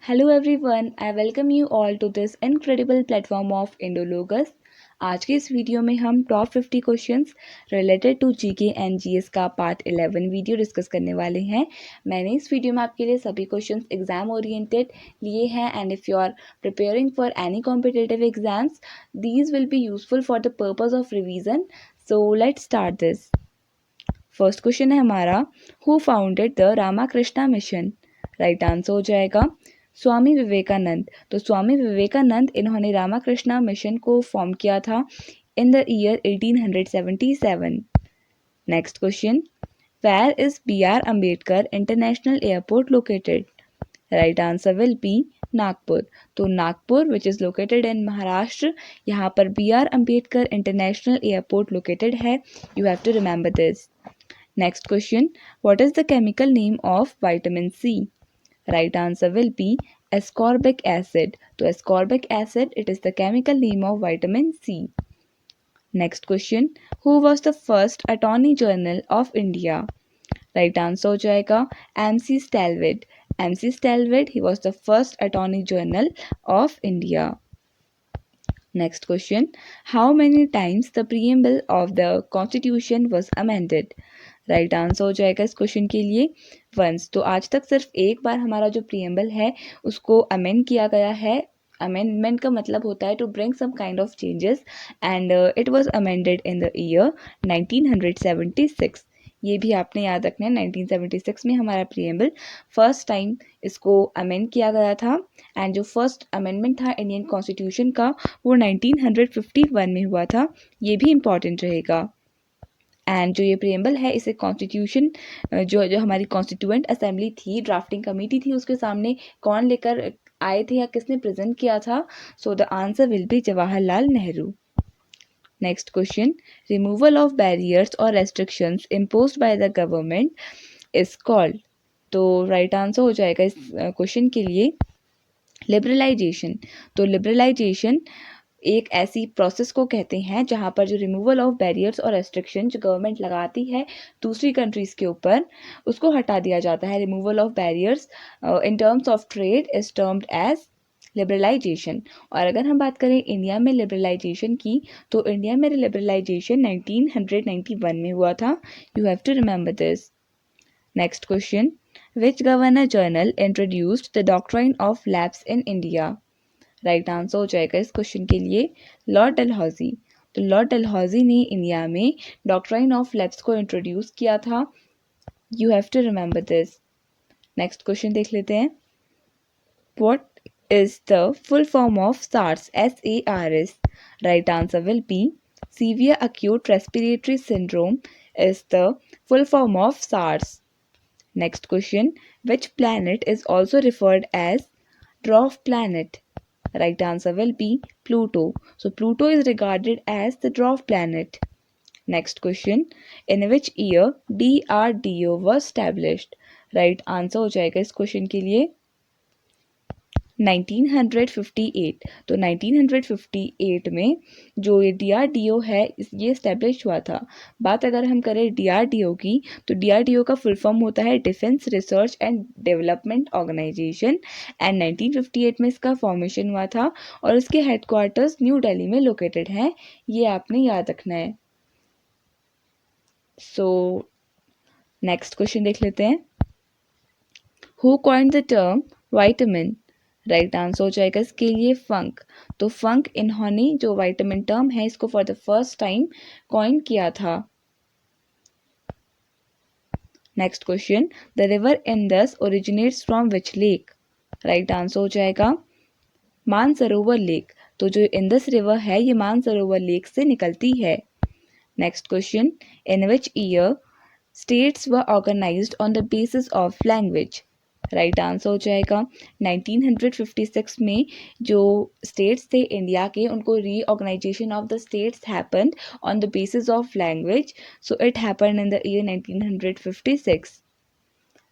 Hello everyone, I welcome you all to this incredible platform of Indologus। आज के इस video में हम top 50 questions related to GK and GS का part 11 video discuss करने वाले हैं। मैंने इस वीडियो में आपके लिए सभी क्वेश्चंस एग्जाम ओरिएंटेड लिए हैं and if you are preparing for any competitive exams these will be useful for the purpose of revision. So let's start this. First question है हमारा, who founded the Ramakrishna Mission? Right answer हो जाएगा स्वामी विवेकानंद। तो स्वामी विवेकानंद इन्होंने Ramakrishna mission को form किया था in the year 1877। Next question, where is BR Ambedkar international airport located? Right answer will be Nagpur. तो Nagpur which is located in Maharashtra, यहाँ पर BR Ambedkar international airport located है। You have to remember this. Next question, what is the chemical name of vitamin C? Right answer will be ascorbic acid. तो ascorbic acid, it is the chemical name of vitamin C. Next question, who was the first Attorney General of India? Right answer हो जाएगा MC Stalwart. MC Stalwart, he was the first Attorney General of India. Next question, how many times the preamble of the Constitution was amended? Right answer हो जाएगा इस question के लिए once. तो आज तक सिर्फ एक बार हमारा जो प्रीएम्बल है उसको अमेंड किया गया है। अमेंडमेंट का मतलब होता है to bring some kind of changes and it was amended in the year 1976। ये भी आपने याद रखना है, 1976 में हमारा प्रीएम्बल फर्स्ट टाइम इसको अमेंड किया गया था एंड जो फर्स्ट अमेंडमेंट था इंडियन कॉन्स्टिट्यूशन का वो 1951 में हुआ था। ये भी इम्पॉर्टेंट रहेगा। एंड जो ये प्रीएम्बल है इसे कॉन्स्टिट्यूशन जो हमारी कॉन्स्टिट्यूएंट असेंबली थी, ड्राफ्टिंग कमेटी थी, उसके सामने कौन लेकर आए थे या किसने प्रेजेंट किया था? So the answer will be Jawaharlal Nehru. Next question, removal of barriers और restrictions imposed by the government is called? तो राइट आंसर हो जाएगा इस क्वेश्चन के लिए लिबरलाइजेशन। तो लिबरलाइजेशन एक ऐसी प्रोसेस को कहते हैं जहाँ पर जो रिमूवल ऑफ बैरियर्स और रेस्ट्रिक्शन जो गवर्नमेंट लगाती है दूसरी कंट्रीज़ के ऊपर उसको हटा दिया जाता है। Removal of barriers in terms of trade is termed as liberalisation. और अगर हम बात करें इंडिया में लिबरलाइजेशन की, तो इंडिया में लिबरलाइजेशन 1991 में हुआ था। You have to remember this. Next question, which governor general introduced the doctrine of lapse in India? Right answer हो जाएगा इस क्वेश्चन के लिए लॉर्ड डलहौजी। तो लॉर्ड डलहौजी ने इंडिया में डॉक्ट्राइन ऑफ लैप्स को इंट्रोड्यूस किया था। You have to remember this. Next question देख लेते हैं, what is the full form of SARS? SARS। Right answer will be severe acute respiratory syndrome is the full form of SARS. Next question, which planet is also referred as dwarf planet? Right answer will be Pluto. So Pluto is regarded as the dwarf planet. Next question, in which year DRDO was established? Right answer हो जाएगा इस question के लिए 1958। तो 1958 में जो ये DRDO है ये इस्टेब्लिश हुआ था। बात अगर हम करें DRDO की, तो DRDO का फुल फॉर्म होता है defence research and development organisation and 1958 में इसका फॉर्मेशन हुआ था और इसके हेडक्वार्टर्स न्यू दिल्ली में लोकेटेड हैं। ये आपने याद रखना है। सो नेक्स्ट क्वेश्चन देख लेते हैं, who coined the term vitamin? Right answer हो जाएगा इसके लिए फंक। तो फंक इन्होंने जो विटामिन टर्म है इसको for the first time coin किया था। Next question, the river Indus originates from which lake? Right answer हो जाएगा मानसरोवर लेक। तो जो इंडस रिवर है ये मानसरोवर लेक से निकलती है। Next question, in which year states were organised on the basis of language? Right answer हो जाएगा 1956 में जो स्टेट्स थे इंडिया के उनको reorganisation of the states happened on the basis of language. So it happened in the year 1956।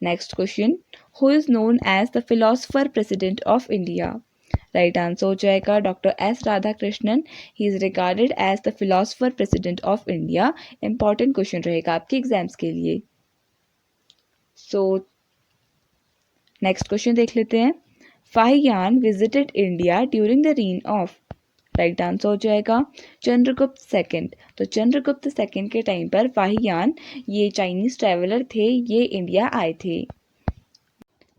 Next question, who is known as the philosopher president of India? Right answer हो जाएगा doctor S Radhakrishnan. He is regarded as the philosopher president of India. Important question रहेगा आपके exams के लिए। So next question देख लेते हैं, Fahien visited India during the reign of? Right answer हो जाएगा चंद्रगुप्त सेकंड। तो चंद्रगुप्त सेकंड के टाइम पर फाहियान ये चाइनीज ट्रेवलर थे, ये इंडिया आए थे।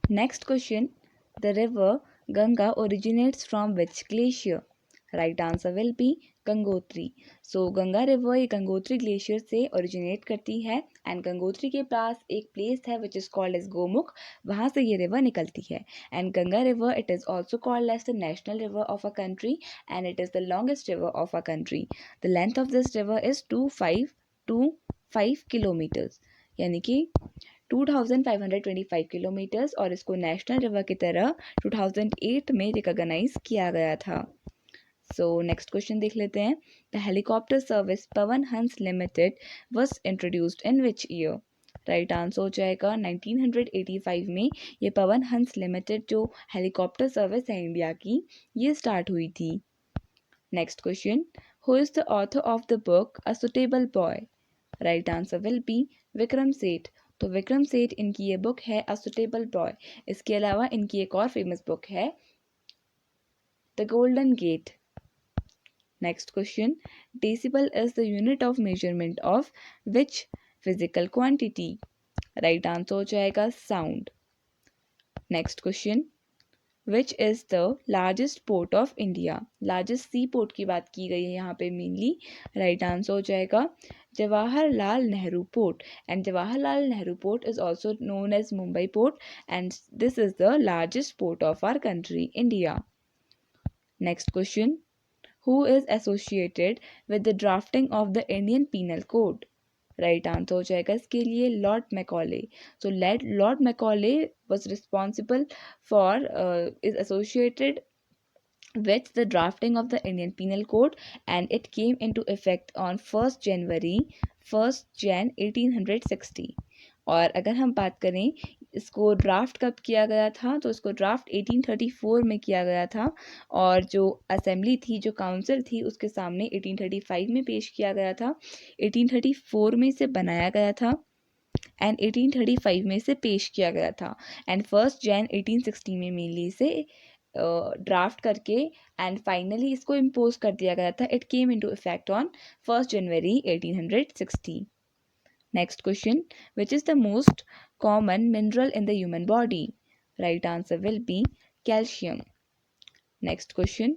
Next question, the river Ganga originates from which glacier? Right answer will B Gangotri. So Ganga river ये गंगोत्री ग्लेशियर से ओरिजिनेट करती है एंड गंगोत्री के पास एक प्लेस है which is called as Gomukh, वहाँ से ये रिवर निकलती है। And Ganga river it is also called as the national river of a country and it is the longest river of a country. The length of this river is 2525 kilometres, यानी कि 2525 kilometres, और इसको national river की तरह 2008 में recognise किया गया था। सो नेक्स्ट क्वेश्चन देख लेते हैं, the helicopter service Pawan Hans limited was introduced in which year? Right answer हो जाएगा 1985 में ये पवन हंस लिमिटेड जो हेलीकॉप्टर सर्विस है इंडिया की, ये स्टार्ट हुई थी। Next question, who is the author of the book a suitable boy? Right answer will B Vikram Seth. तो विक्रम सेठ इनकी ये बुक है अ सुटेबल बॉय। इसके अलावा इनकी एक और फेमस बुक है the golden gate. Next question, decibel is the unit of measurement of which physical quantity? Right answer हो जाएगा sound. Next question, which is the largest port of India? Largest sea port की बात की गई है यहाँ पे मेनली। राइट आंसर हो जाएगा Jawaharlal Nehru port, and Jawaharlal Nehru port is also known as Mumbai port and this is the largest port of our country India. Next question, who is associated with the drafting of the Indian penal code? Right answer हो जाएगा इसके लिए Lord Macaulay. So Lord Macaulay was responsible for is associated with the drafting of the Indian Penal Code and it came into effect on 1st Jan 1860। और अगर हम बात करें इसको ड्राफ्ट कब किया गया था, तो इसको ड्राफ्ट 1834 में किया गया था और जो असेंबली थी, जो काउंसिल थी, उसके सामने 1835 में पेश किया गया था। 1834 में इसे बनाया गया था एंड 1835 में इसे पेश किया गया था एंड 1 जैन 1860 में मेनली इसे ड्राफ्ट करके एंड फाइनली इसको इम्पोज कर दिया गया था। It came into effect on 1 January 1860। Next question, which is the most common mineral in the human body? Right answer will be calcium. Next question,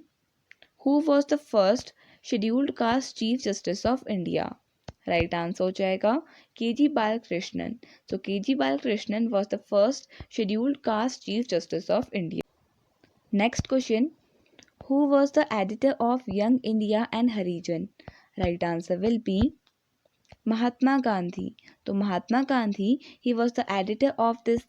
who was the first scheduled caste chief justice of India? Right answer हो जाएगा K G. Balakrishnan. So K G. Balakrishnan was the first scheduled caste chief justice of India. Next question, who was the editor of Young India and Harijan? Right answer will be Mahatma Gandhi. तो Mahatma Gandhi he was the editor of this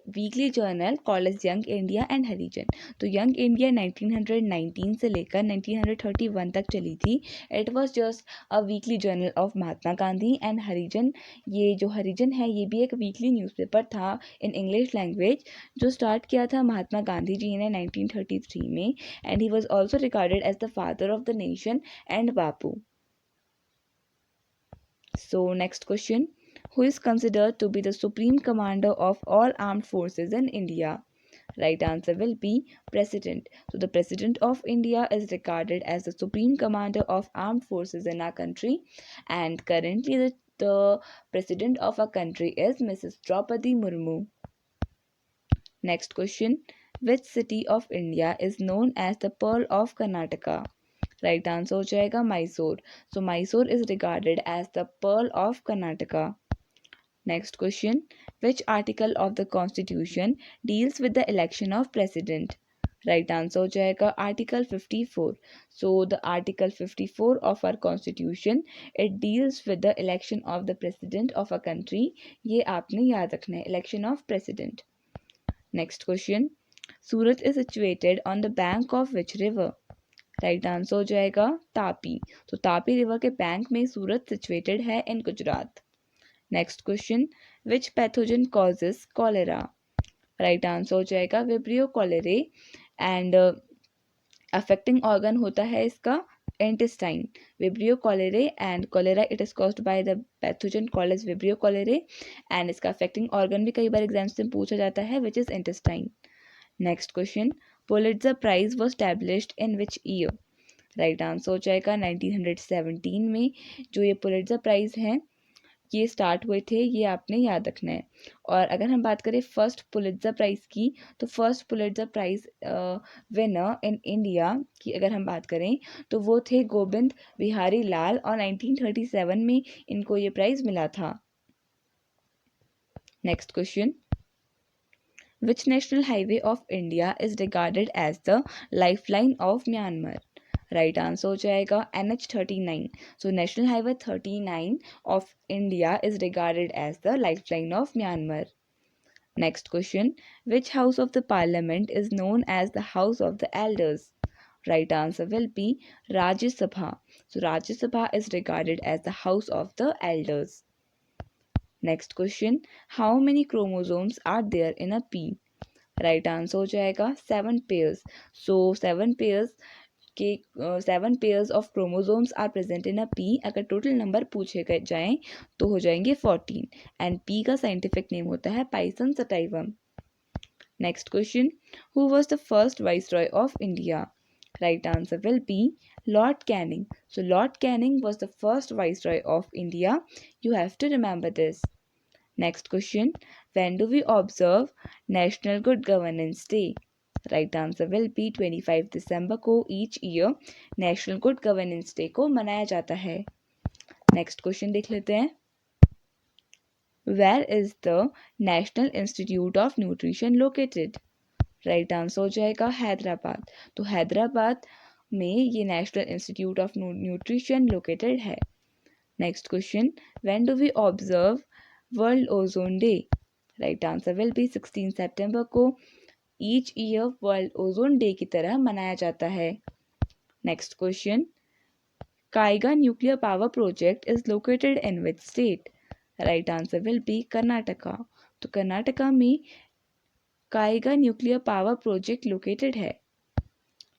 weekly journal called as young India and Harijan. तो young India 1919 से लेकर 1931 तक चली थी। It was just a weekly journal of Mahatma Gandhi and Harijan. ये जो हरिजन है ये भी एक वीकली न्यूज़पेपर था इन इंग्लिश लैंग्वेज जो स्टार्ट किया था महात्मा गांधी जी ने 1933 में and he was also regarded as the father of the nation and Bapu. So next question, who is considered to be the supreme commander of all armed forces in India? Right answer will be president. So the president of India is regarded as the supreme commander of armed forces in our country and currently the president of our country is Mrs. Draupadi Murmu. Next question, which city of India is known as the Pearl of Karnataka? Right answer हो जाएगा Mysore. So Mysore is regarded as the pearl of Karnataka. Next question, which article of the constitution deals with the election of president? Right answer हो जाएगा article 54। So the article 54 of our constitution it deals with the election of the president of a country. ये आपने याद रखना है, election of president. Next question, Surat is situated on the bank of which river? Right answer हो जाएगा तापी। तो Tapi river के bank में सूरत सिचुएटेड है in Gujarat. Next question, which pathogen causes cholera? Right answer हो जाएगा Vibrio cholerae and affecting organ होता है इसका intestine. Vibrio cholerae and cholera it is caused by the pathogen called as Vibrio cholerae and इसका affecting organ भी कई बार exams में पूछा जाता है which is intestine. Next question, Pulitzer prize was established in which year? Right answer हो जाएगा 1917 में जो ये पुलिट्जर प्राइज हैं ये स्टार्ट हुए थे, ये आपने याद रखना है। और अगर हम बात करें फर्स्ट पुलिट्जर प्राइज़ की, तो first Pulitzer prize winner in India की अगर हम बात करें तो वो थे गोविंद बिहारी लाल और 1937 में इनको ये प्राइज़ मिला था। Next question, which national highway of India is regarded as the lifeline of Myanmar? Right answer हो जाएगा NH39। So national highway 39 of India is regarded as the lifeline of Myanmar. Next question, which house of the parliament is known as the house of the elders? Right answer will be Rajya Sabha। So Rajya Sabha is regarded as the house of the elders. Next question, how many chromosomes are there in a pea? Right answer हो जाएगा 7 pairs. So 7 pairs के 7 pairs of chromosomes are present in a pea. अगर total number पूछे गए जाएं तो हो जाएंगे 14 एंड पी का साइंटिफिक नेम होता है Pisum sativum. Next question, who was the first viceroy of India? Right answer will be Lord Canning. So Lord Canning was the first viceroy of India. You have to remember this. Next question, when do we observe National Good Governance Day? Right answer will be 25 दिसंबर को each year National Good Governance Day को मनाया जाता है। Next question देख लेते हैं, Where is the National Institute of Nutrition located? Right answer हो जाएगा हैदराबाद। तो हैदराबाद में ये National Institute of Nutrition located है। Next question, when do we observe world ozone day? Right answer will be 16 सितंबर को each year world ozone day की तरह मनाया जाता है। Next question, Kaiga nuclear power project is located in which state? Right answer will be Karnataka. तो कर्नाटका में Kaiga nuclear power project located है।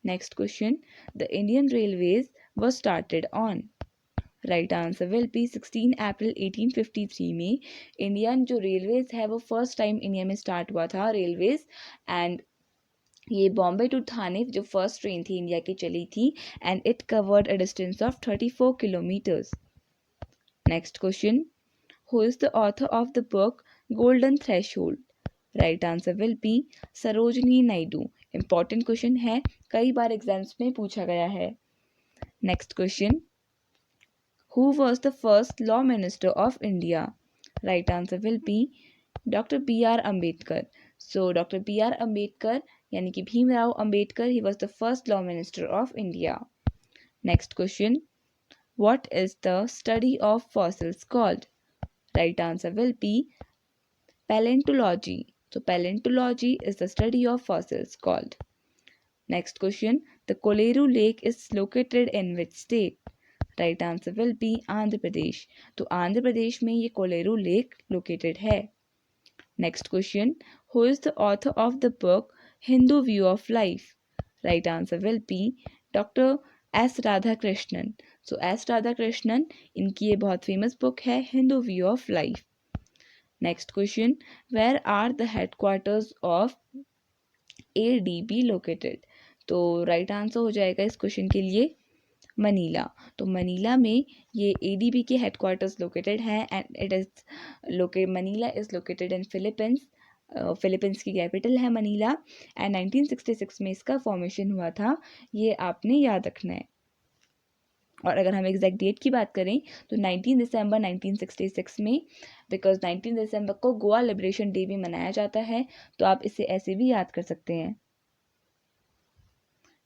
Next question, the Indian railways was started on? Right answer will be 16 April 1853 में Indian जो railways है वो first time India में start हुआ था रेलवेज। एंड ये बॉम्बे टू थाने जो फर्स्ट ट्रेन थी इंडिया की चली थी and it covered a distance of 34 kilometres. Next question, who is the author of the book golden threshold? Right answer will B Sarojini Naidu. Important question है, कई बार एग्जाम्स में पूछा गया है। Next question, Who was the first law minister of India? Right answer will be Dr. B.R. Ambedkar. So Dr. B.R. Ambedkar यानी कि Bhimrao Ambedkar, he was the first law minister of India. Next question, what is the study of fossils called? Right answer will be paleontology. So paleontology is the study of fossils called. Next question, the Koleru Lake is located in which state? Right answer will be Andhra Pradesh. तो आंध्र प्रदेश में ये Kolleru lake located है। Next question, who is the author of the book Hindu view of life? Right answer will be doctor S Radhakrishnan. So S Radhakrishnan, इनकी ये बहुत famous book है Hindu view of life. Next question, where are the headquarters of ADB located? तो right answer हो जाएगा इस question के लिए मनीला। तो मनीला में ये ADB के हेडक्वार्टर्स लोकेटेड हैं and it is Manila is located in Philippines. Philippines की कैपिटल है मनीला एंड 1966 में इसका फॉर्मेशन हुआ था, ये आपने याद रखना है। और अगर हम एग्जैक्ट डेट की बात करें तो 19 दिसंबर 1966 में, बिकॉज 19 दिसंबर को गोवा लिबरेशन डे भी मनाया जाता है, तो आप इसे ऐसे भी याद कर सकते हैं।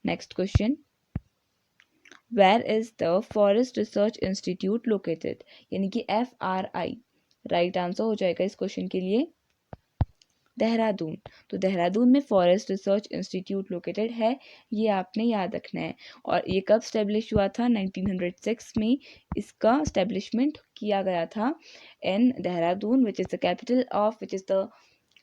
Next question, where is the forest research institute located? यानी कि FRI। राइट आंसर हो जाएगा इस क्वेश्चन के लिए देहरादून। तो देहरादून में फॉरेस्ट रिसर्च इंस्टीट्यूट लोकेटेड है, ये आपने याद रखना है। और ये कब स्टेब्लिश हुआ था? 1906 में इसका स्टेब्लिशमेंट किया गया था in Dehradun which is the capital of which is the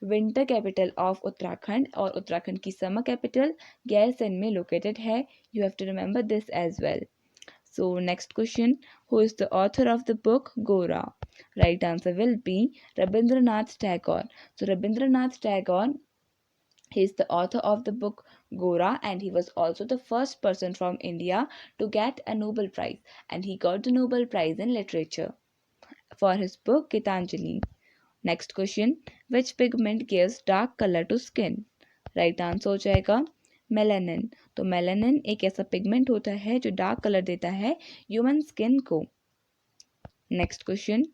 winter capital of Uttarakhand, और उत्तराखंड की समर कैपिटल गैरसैंण में लोकेटेड है। You have to remember this as well. So next question, who is the author of the book Gora? Right answer will be Rabindranath Tagore. So Rabindranath Tagore He is the author of the book Gora, and he was also the first person from India to get a Nobel Prize, and he got the Nobel Prize in Literature for his book Gitanjali. Next question, which pigment gives dark colour to skin? Right answer हो जाएगा melanin. तो melanin एक ऐसा pigment होता है जो dark colour देता है ह्यूमन स्किन को। Next question,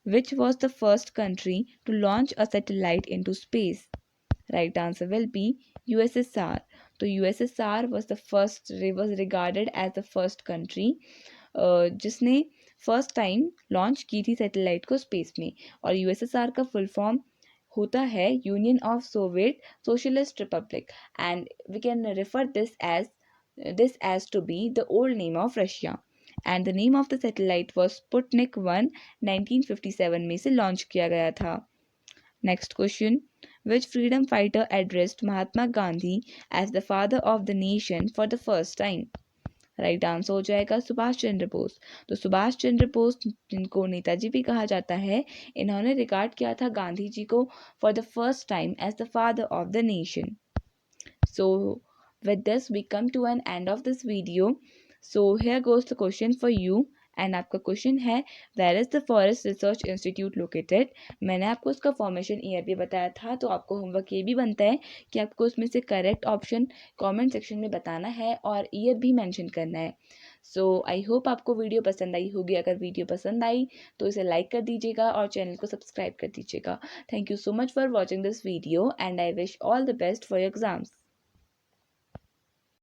which was the first country to launch a satellite into space? Right answer will be USSR. तो USSR was regarded as the first country जिसने फर्स्ट टाइम लॉन्च की थी satellite को space में। और USSR का full form होता है union of Soviet socialist republic, and we can refer this as to be the old name of Russia. And the name of the satellite was Sputnik 1 1957 में से launch किया गया था। नेक्स्ट क्वेश्चन, which freedom fighter addressed Mahatma Gandhi as the father of the nation for the first time? Right answer हो जाएगा सुभाष चंद्र बोस। तो सुभाष चंद्र बोस, जिनको नेताजी भी कहा जाता है, इन्होंने रिगार्ड किया था गांधी जी को for the first time as the father of the nation. So with this we come to an end of this video. So here goes the question for you, and आपका क्वेश्चन है, where is the forest research institute located? मैंने आपको उसका formation year भी बताया था, तो आपको होमवर्क ये भी बनता है कि आपको उसमें से करेक्ट ऑप्शन कमेंट सेक्शन में बताना है और ईयर भी मेंशन करना है। सो आई होप आपको वीडियो पसंद आई होगी। अगर वीडियो पसंद आई तो इसे लाइक कर दीजिएगा और चैनल को सब्सक्राइब कर दीजिएगा। Thank you so much for watching this video and I wish all the best for your exams.